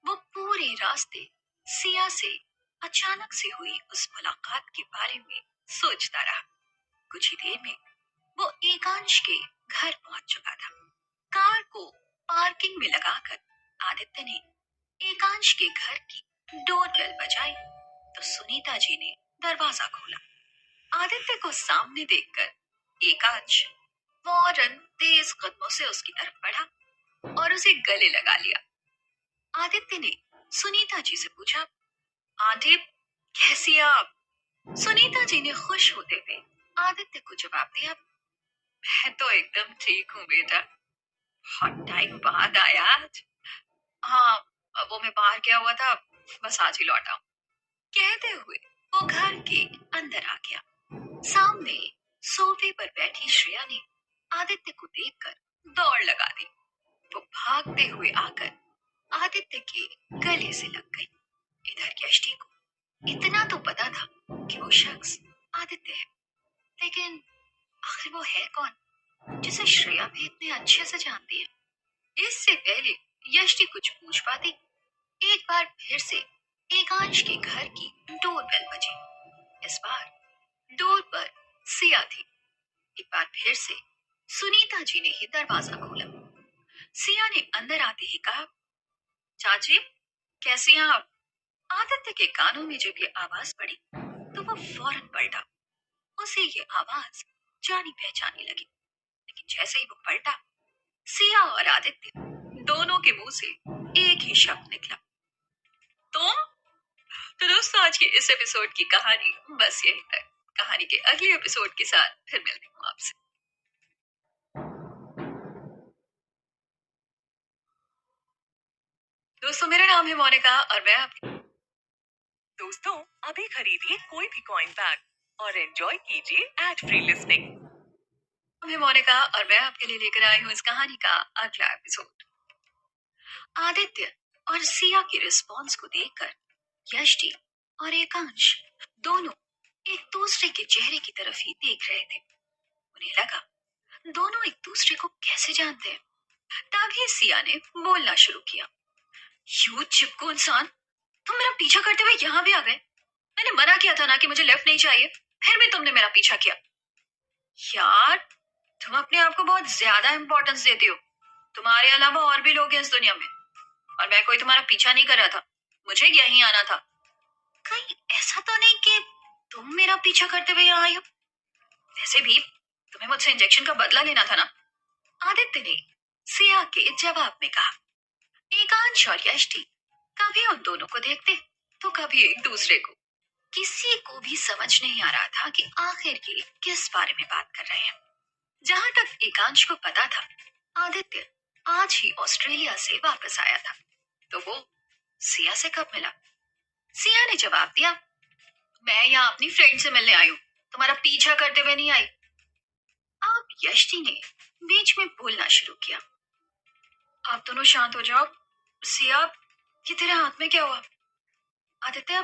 वो पूरे रास्ते सिया से अचानक से हुई उस मुलाकात के बारे में सोचता रहा। कुछ ही देर में वो एकांश के घर पहुंच चुका था। कार को पार्किंग में लगाकर आदित्य ने एकांश के घर की डोरबेल बजाई तो सुनीता जी ने दरवाजा खोला। आदित्य को सामने देखकर एकांश फौरन तेज कदमों से उसकी तरफ बढ़ा और उसे गले लगा लिया। आदित्य ने सुनीता जी से पूछा, आंटी कैसी हैं आप? सुनीता जी ने खुश होते हुए आदित्य को जवाब दिया, मैं तो एकदम ठीक हूँ बेटा, बहुत टाइम बाद आया आज। हाँ, वो मैं बाहर गया हुआ था, बस आज ही लौटा हूँ। कहते हुए वो घर के अंदर आ गया। सामने सोफे पर बैठी श्रेया ने आदित्य को देखकर दौड़ लगा दी। वो भागते हुए आकर आदित्य के गले से लग गई। इधर यष्टि को इतना तो पता था कि वो शख्स आदित्य है, लेकिन आखिर वो है कौन जिसे श्रेया भी इतने अच्छे से जानती है। इससे पहले यष्टि कुछ पूछ पाती, एक बार फिर से एकांश के घर की डोरबेल बजी। इस बार डोर पर सिया थी। एक बार फिर से सुनीता जी ने ही दरवाजा खोला। सिया ने अंदर आते ही कहा, चाची कैसी हैं आप? आदित्य के कानों में जब ये आवाज पड़ी तो वो फौरन पलटा। उसे ये आवाज जानी पहचानी लगी, लेकिन जैसे ही वो पलटा, सिया और आदित्य दोनों के मुंह से एक ही शब्द निकला, तुम। तो दोस्तों आज के इस एपिसोड की कहानी बस यहीं तक। कहानी के अगले एपिसोड के साथ फिर मिलती हूँ आपसे। दोस्तों मेरा नाम है मोनिका और मैं आपकी दोस्तों अभी खरीदिए कोई भी कॉइन पैक और एंजॉय कीजिए एड फ्री लिसनिंग। मैं मोनिका और मैं आपके लिए लेकर आई हूँ इस कहानी का अगला एपिसोड। आदित्य और सिया की रिस्पॉन्स को देखकर यष्टि और एकांश दोनों एक दूसरे के चेहरे की तरफ ही देख रहे थे। उन्हें लगा दोनों एक दूसरे को कैसे जानते हैं। तभी सिया ने बोलना शुरू किया, यू चिपको इंसान, तुम मेरा पीछा करते हुए यहाँ भी आ गए। मैंने मना किया था ना कि मुझे लेफ्ट नहीं चाहिए, फिर भी तुमने मेरा पीछा किया। यार तुम अपने आप को बहुत ज्यादा इंपॉर्टेंस देती हो। तुम्हारे अलावा और भी लोग हैं इस दुनिया में, और मैं कोई तुम्हारा पीछा नहीं कर रहा था, मुझे यहीं आना था। कहीं ऐसा तो नहीं कि तुम मेरा पीछा करते हुए यहाँ आई हो? वैसे भी तुम्हें मुझसे इंजेक्शन का बदला लेना था ना? आदित्य ने सिया के जवाब में कहा। एकांश और यष्टि कभी उन दोनों को देखते तो कभी एक दूसरे को। किसी को भी समझ नहीं आ रहा था कि आखिर ये किस बारे में बात कर रहे हैं। जहां तक एकांश को पता था, आदित्य आज ही ऑस्ट्रेलिया से वापस आया था, तो वो सिया से कब मिला? सिया ने जवाब दिया, मैं यहाँ अपनी फ्रेंड से मिलने आई हूँ, तुम्हारा पीछा करते हुए नहीं आई। अब यष्टि ने बीच में बोलना शुरू किया, आप दोनों शांत हो जाओ। सिया ये तेरे हाथ में क्या हुआ? आदित्य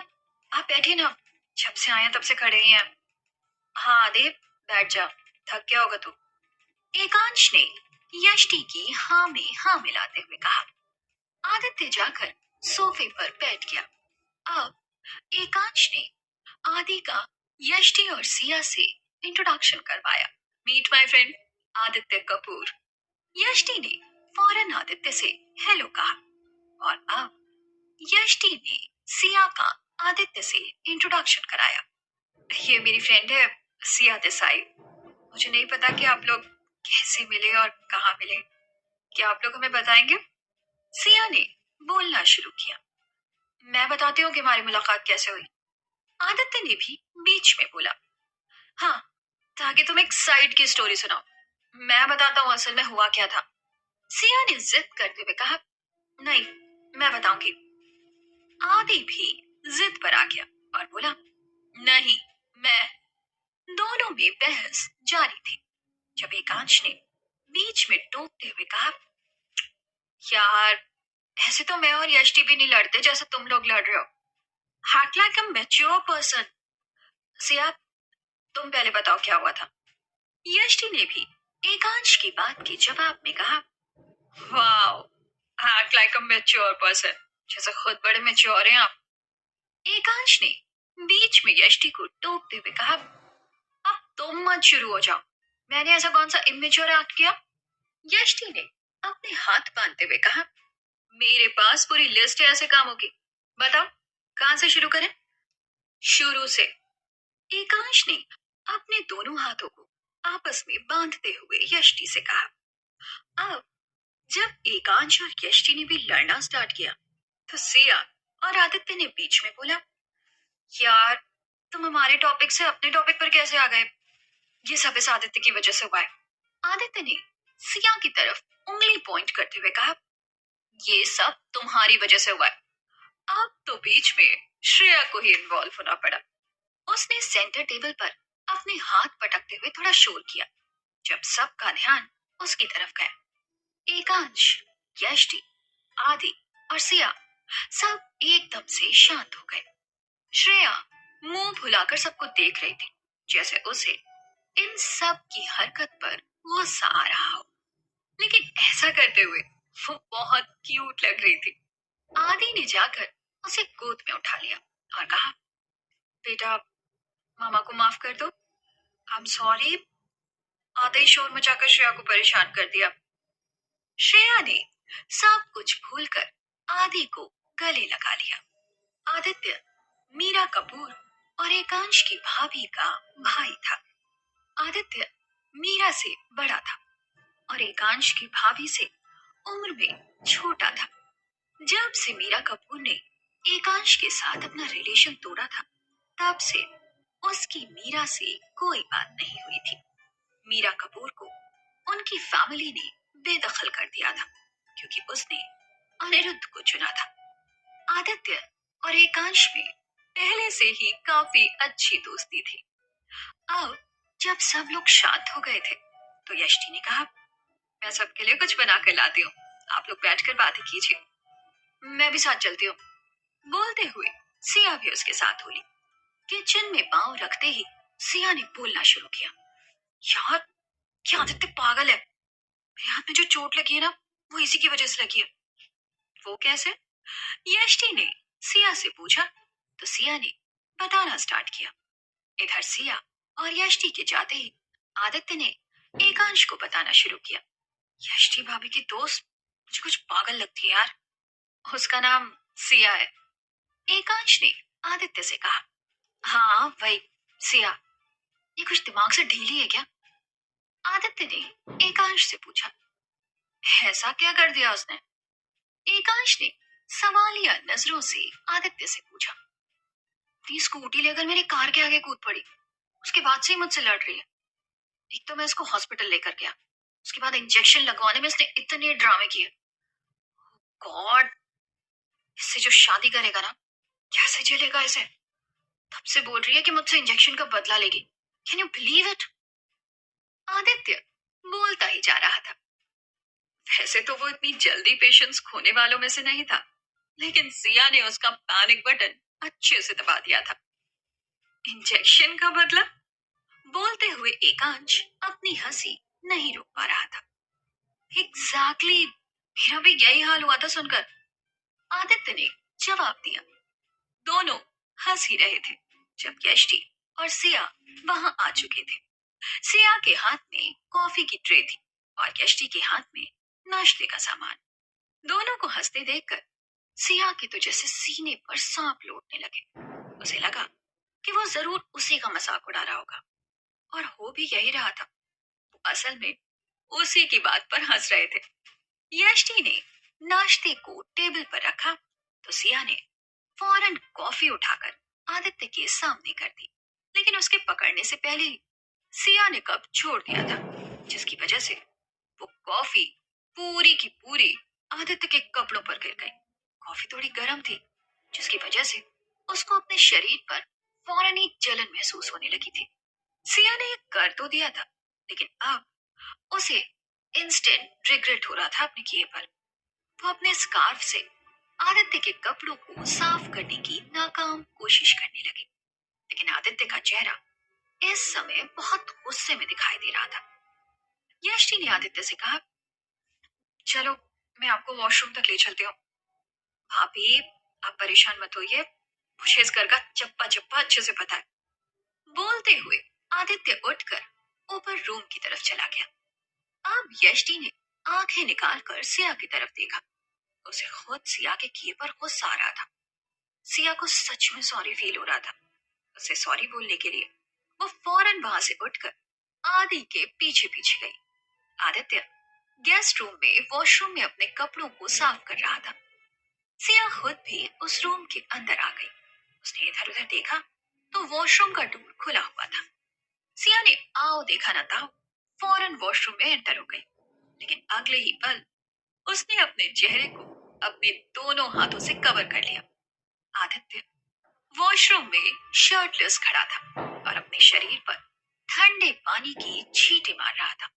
आप बैठिए ना, जब से आए हैं तब से खड़े ही हैं। हाँ आदित्य बैठ जा, थक गया होगा तू। एकांश ने यष्टि की हाँ में हाँ मिलाते हुए कहा। आदित्य जाकर सोफे पर बैठ गया। अब एकांश ने आदि का यष्टि और सिया से इंट्रोडक्शन करवाया। Meet my friend Aditya Kapoor. Yashti ने फौरन आदित्य से हेलो कहा और अब यष्टि ने सिया का आदित्य से इंट्रोडक्शन कराया। ये मेरी फ्रेंड है सिया देसाई। मुझे नहीं पता कि आप लोग कैसे मिले और कहाँ मिले, क्या आप लोग हमें बताएंगे? सिया ने बोलना शुरू किया। मैं बताती हूँ कि हमारी मुलाकात कैसे हुई। आदित्य ने भी बीच में बोला, हाँ ताकि तुम एक साइड की स्टोरी सुनाओ, मैं बताता हूँ असल में हुआ क्या था। सिया ने जिद करते हुए कहा, नहीं मैं बताऊंगी। आदि भी जिद पर आ गया और बोला, नहीं मैं। दोनों में बहस जारी थी जब एकांश ने बीच में टोकते हुए कहा, यार ऐसे तो मैं और यष्टि भी नहीं लड़ते जैसे तुम लोग लड़ रहे हो। Act like a mature person। Siya तुम पहले बताओ क्या हुआ था। यष्टि ने भी एकांश की बात के जवाब में कहा, wow, act like a mature person, जैसे खुद बड़े मेच्योर हैं आप। एकांश ने बीच में यष्टि को टोकते हुए कहा, अब तुम मत शुरू हो जाओ। मैंने ऐसा कौन सा इमेच्योर एक्ट किया? यष्टि ने अपने हाथ बांधते हुए कहा, मेरे पास पूरी लिस्ट है ऐसे कामों की। बताओ, कहां से शुरू करें? शुरू से। एकांश ने अपने दोनों हाथों को आपस में बांधते हुए यष्टि से कहा। अब जब एकांश और यष्टि ने भी लड़ना स्टार्ट किया, तो सिया और आदित्य ने बीच में बोला, यार, तुम हमारे टॉपिक से अपने टॉपिक पर कैसे आ गए? ये सब इस आदित्य की वजह से हुआ है। आदित्य ने सिया की तरफ उंगली पॉइंट करते हुए कहा, ये सब तुम्हारी वजह से हुआ है। अब तो बीच में श्रेया को ही इन्वॉल्व होना पड़ा। उसने सेंटर टेबल पर अपने हाथ पटकते हुए थोड़ा शोर किया। जब सबका ध्यान उसकी तरफ गया, एकांश, यष्टि, आदि और सिया सब एकदम से शांत हो गए। श्रेया मुंह फुलाकर सबको देख रही थी, जैसे उसे इन सब की हरकत पर गुस्सा आ रहा हो, लेकिन ऐसा करते हुए वो बहुत क्यूट लग रही थी। आदि ने जाकर उसे गोद में उठा लिया और कहा, बेटा, मामा को माफ कर दो। आई एम सॉरी, आते ही शोर मचाकर श्रेया को परेशान कर दिया। श्रेया ने सब कुछ भूलकर आदि को गले लगा लिया। आदित्य मीरा कपूर और एकांश की भाभी का भाई था। आदित्य मीरा से बड़ा था और एकांश की भाभी से उम्र में छोटा था। जब से मीरा कपूर ने एकांश के साथ अपना रिलेशन तोड़ा था, तब से उसकी मीरा से कोई बात नहीं हुई थी। मीरा कपूर को उनकी फैमिली ने बेदखल कर दिया था, क्योंकि उसने अनिरुद्ध को चुना था। आदित्य और एकांश में पहले से ही काफी अच्छी दोस्ती थी। अब जब सब लोग शांत हो गए थे, तो यष्टि ने कहा, मैं सबके लिए कुछ बना कर लाती हूँ, आप लोग बैठकर बातें कीजिए, मैं भी साथ चलती हूँ। बोलते हुए सिया भी उसके साथ बोली। किचन में पांव रखते ही सिया ने बोलना शुरू किया, यार, क्या आदित्य पागल है? मेरे हाथ में जो चोट लगी है ना, वो इसी की वजह से लगी है। वो कैसे? यष्टि ने सिया से पूछा, तो सिया ने बताना स्टार्ट किया। इधर सिया और यष्टि के जाते ही आदित्य ने एकांश को बताना शुरू किया। यष्टि भाभी की दोस्त मुझे कुछ पागल लगती है यार, उसका नाम सिया है। एकांश ने आदित्य से कहा, हाँ वही सिया, ये कुछ दिमाग से ढीली है क्या? आदित्य ने एकांश से पूछा, ऐसा क्या कर दिया उसने? एकांश ने सवालिया नजरों से आदित्य से पूछा, ती स्कूटी लेकर मेरी कार के आगे कूद पड़ी, उसके बाद से ही मुझसे लड़ रही है। एक तो मैं इसको हॉस्पिटल लेकर गया, उसके बाद इंजेक्शन लगवाने में इसने इतने ड्रामे किए। गॉड, इससे जो शादी करेगा ना, कैसे झेलेगा इसे? तब से बोल रही है कि मुझसे इंजेक्शन का बदला लेगी। Can you believe it? Aditya बोलता ही जा रहा था। वैसे तो वो इतनी जल्दी पेशेंस खोने वालों में से नहीं था, लेकिन सिया ने उसका पैनिक बटन अच्छे से दबा दिया था। इंजेक्शन का बदला? बोलते हुए एकांश अपनी हंसी नहीं रोक पा रहा था। एग्जैक्टली, मेरा भी यही हाल हुआ था सुनकर, आदित्य ने जवाब दिया। दोनों हंस ही रहे थे जब यष्टि और सिया वहां आ चुके थे। सिया के हाथ में कॉफी की ट्रे थी और यष्टि के हाथ में नाश्ते का सामान। दोनों को हंसते देखकर सिया के तो जैसे सीने पर सांप लौटने लगे। उसे लगा कि वो जरूर उसी का मजाक उड़ा रहा होगा, और हो भी यही रहा था। वो असल में उसी की बात पर हंस रहे थे। यष्टि ने नाश्ते को टेबल पर रखा, तो सिया ने फौरन कॉफी उठाकर आदित्य के सामने कर दी, लेकिन उसके पकड़ने से पहले ही सिया ने कप छोड़ दिया था, जिसकी वजह से वो कॉफी पूरी की पूरी आदित्य के कपड़ों पर गिर गई। कॉफी थोड़ी गर्म थी, जिसकी वजह से उसको अपने शरीर पर फौरन ही जलन महसूस होने लगी थी। सिया ने ये कर तो दिया था, लेकिन अब उसे इंस्टेंट रिग्रेट हो रहा था अपने किए पर। वो अपने स्कार्फ से आदित्य के कपड़ों को साफ करने की नाकाम कोशिश करने लगी, लेकिन आदित्य का चेहरा इस समय बहुत गुस्से में दिखाई दे रहा था। यष्टि ने आदित्य से कहा, चलो, मैं आपको वॉशरूम तक ले चलती हूँ। भाभी, आप परेशान मत होइए, मुझे इस घर का चप्पा चप्पा अच्छे से पता है। बोलते हुए आदित्य उठकर ऊपर रूम की तरफ चला गया। अब यष्टि ने आंखें निकालकर सिया की तरफ देखा। उसे खुद सिया के किए पर गुस्सा आ रहा था। सिया को सच में सॉरी फील हो रहा था। उसे सॉरी बोलने के लिए वो फौरन वहां से उठकर आदि के पीछे पीछे गई। आदित्य गेस्ट रूम में वॉशरूम में अपने कपड़ों को साफ कर रहा था। सिया खुद भी उस रूम के अंदर आ गई। उसने इधर उधर देखा तो वॉशरूम का डोर खुला हुआ था। सिया ने आओ देखा न ताओ फौरन वॉशरूम में एंटर हो गई। लेकिन अगले ही पल उसने अपने चेहरे को अपने दोनों हाथों से कवर कर लिया। आदित्य वॉशरूम में शर्टलेस खड़ा था और अपने शरीर पर ठंडे पानी की छींटे मार रहा था।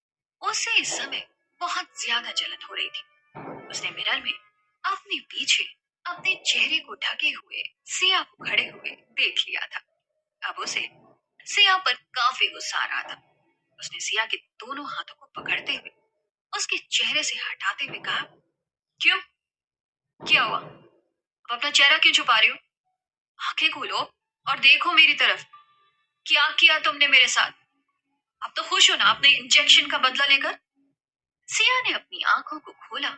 उसे इस समय बहुत ज्यादा जलन हो रही थी। उसने मिरर में अपने पीछे अपने चेहरे को ढके हुए सिया को खड़े हुए देख लिया था। अब उसे सिया पर काफी गुस्सा आ रहा था। उसने सिया के दोनों हाथों को पकड़ते हुए उसके चेहरे से हटाते हुए कहा, क्यों, क्या हुआ? अब अपना चेहरा क्यों छुपा रही हो? आंखें खोलो और देखो मेरी तरफ। क्या किया तुमने मेरे साथ? अब तो खुश हो ना अपने इंजेक्शन का बदला लेकर? सिया ने अपनी आंखों को खोला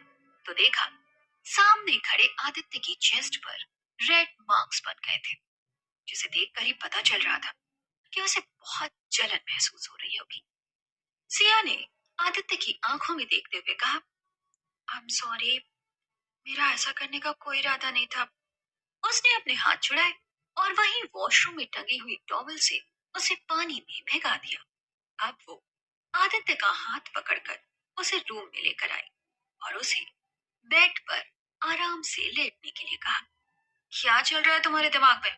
तो देखा सामने खड़े आदित्य की चेस्ट पर रेड मार्क्स बन गए थे, जिसे देखकर ही पता चल रहा था कि उसे बहुत जलन महसूस हो रही होगी। सिया ने आदित्य की आंखों में देखते हुए कहा, आई एम सॉरी, मेरा ऐसा करने का कोई इरादा नहीं था। उसने अपने हाथ छुड़ाए और वहीं वॉशरूम में टंगी हुई टॉवल से उसे पानी में भिगा दिया। अब वो आदित्य का हाथ पकड़कर उसे रूम में लेकर आई और उसे बेड पर आराम से लेटने के लिए कहा। क्या चल रहा है तुम्हारे दिमाग में?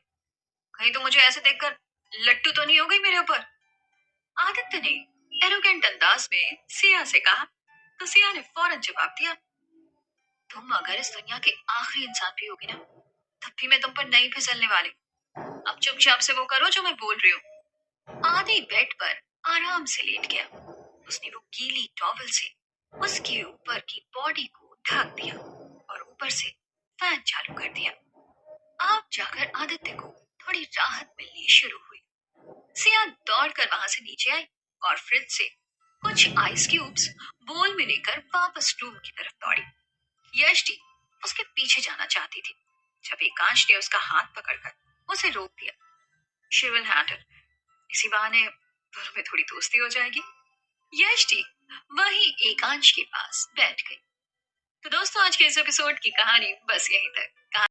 कहीं तो मुझे ऐसे देखकर लट्टू तो नहीं हो गई मेरे ऊपर? आदित्य ने एरोगेंट अंदाज में सिया से कहा तो सिया ने फौरन जवाब दिया, तुम अगर इस दुनिया के आखिरी इंसान भी होगी ना तब भी मैं तुम पर नहीं फिसलने वाली। अब चुपचाप से वो करो जो मैं बोल रही हूँ। आदि बेड पर आराम से लेट गया। उसने वो गीली टॉवल से उसके ऊपर की बॉडी को ढक दिया और ऊपर से फैन चालू कर दिया। अब जाकर आदित्य को थोड़ी राहत मिलनी शुरू हुई। सिया दौड़कर वहां से नीचे आई और फ्रिज से कुछ आइस क्यूब्स बोल में लेकर वापस रूम की तरफ दौड़ी। यष्टि उसके पीछे जाना चाहती थी जब एकांश ने उसका हाथ पकड़कर उसे रोक दिया। शी विल हैंडल, इसी बहाने दोनों में थोड़ी दोस्ती हो जाएगी। यष्टि वही एकांश के पास बैठ गई। तो दोस्तों आज के इस एपिसोड की कहानी बस यहीं तक।